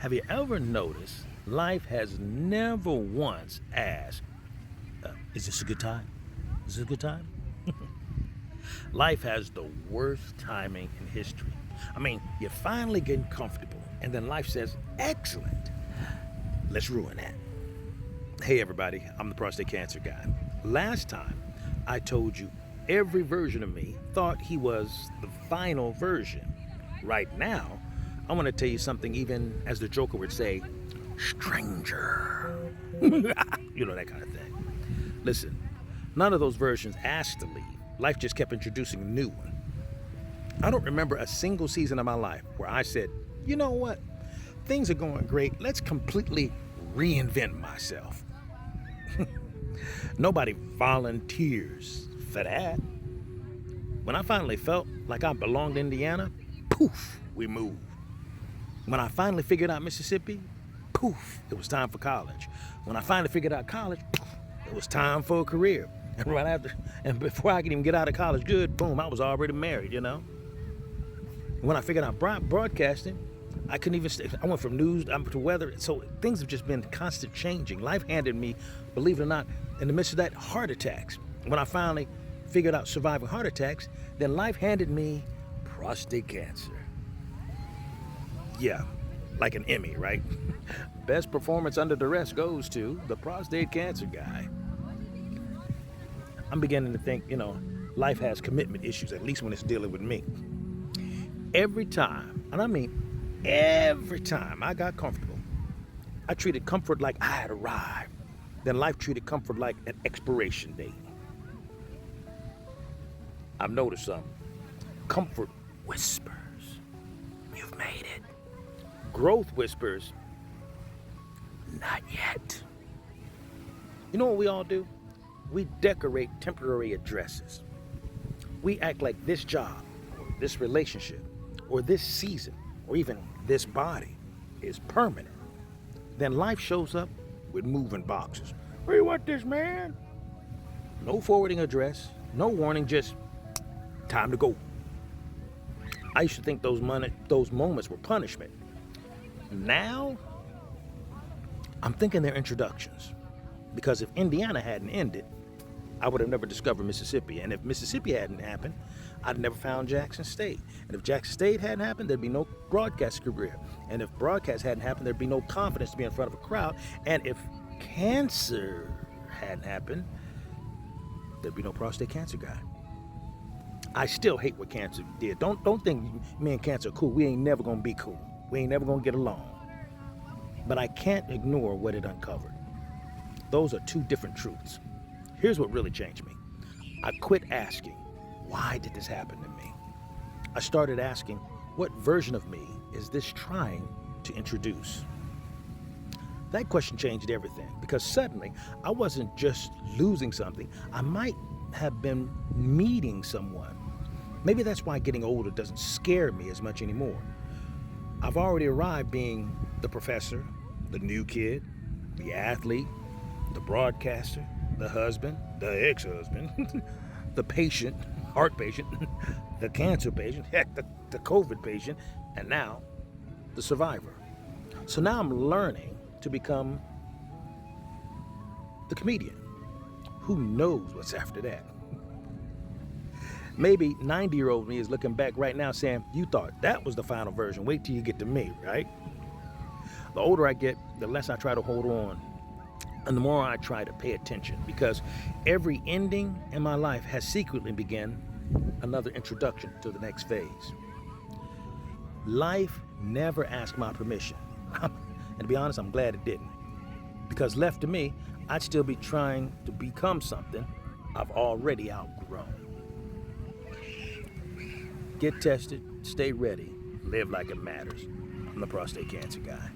Have you ever noticed life has never once asked, is this a good time? Is this a good time? Life has the worst timing in history. I mean, you're finally getting comfortable, and then life says, excellent. Let's ruin that. Hey, everybody, I'm the prostate cancer guy. Last time, I told you every version of me thought he was the final version. Right now, I want to tell you something, even as the Joker would say, stranger. You know, that kind of thing. Listen, none of those versions asked to leave. Life just kept introducing a new one. I don't remember a single season of my life where I said, you know what? Things are going great. Let's completely reinvent myself. Nobody volunteers for that. When I finally felt like I belonged in Indiana, poof, we moved. When I finally figured out Mississippi, poof, it was time for college. When I finally figured out college, poof, it was time for a career. And right after, and before I could even get out of college good, boom, I was already married, you know? When I figured out broadcasting, I couldn't even stay. I went from news to weather. So things have just been constant changing. Life handed me, believe it or not, in the midst of that, heart attacks. When I finally figured out surviving heart attacks, then life handed me prostate cancer. Yeah, like an Emmy, right? Best performance under duress goes to the prostate cancer guy. I'm beginning to think, life has commitment issues, at least when it's dealing with me. Every time, and I mean every time I got comfortable, I treated comfort like I had arrived. Then life treated comfort like an expiration date. I've noticed something. Comfort whispers, you've made it. Growth whispers, not yet. You know what we all do? We decorate temporary addresses. We act like this job, or this relationship, or this season, or even this body is permanent. Then life shows up with moving boxes. Where you want this, man? No forwarding address, no warning, just time to go. I used to think those moments were punishment. Now, I'm thinking they're introductions. Because if Indiana hadn't ended, I would have never discovered Mississippi. And if Mississippi hadn't happened, I'd never found Jackson State. And if Jackson State hadn't happened, there'd be no broadcast career. And if broadcast hadn't happened, there'd be no confidence to be in front of a crowd. And if cancer hadn't happened, there'd be no prostate cancer guy. I still hate what cancer did. Don't think me and cancer are cool. We ain't never gonna be cool. We ain't never gonna get along. But I can't ignore what it uncovered. Those are two different truths. Here's what really changed me. I quit asking, why did this happen to me? I started asking, what version of me is this trying to introduce? That question changed everything because suddenly I wasn't just losing something. I might have been meeting someone. Maybe that's why getting older doesn't scare me as much anymore. I've already arrived being the professor, the new kid, the athlete, the broadcaster, the husband, the ex-husband, the patient, heart patient, the cancer patient, heck, the COVID patient, and now the survivor. So now I'm learning to become the comedian. Who knows what's after that? Maybe 90-year-old me is looking back right now saying, you thought that was the final version. Wait till you get to me, right? The older I get, the less I try to hold on. And the more I try to pay attention, because every ending in my life has secretly begun another introduction to the next phase. Life never asked my permission. And to be honest, I'm glad it didn't. Because left to me, I'd still be trying to become something I've already outgrown. Get tested, stay ready, live like it matters. I'm the prostate cancer guy.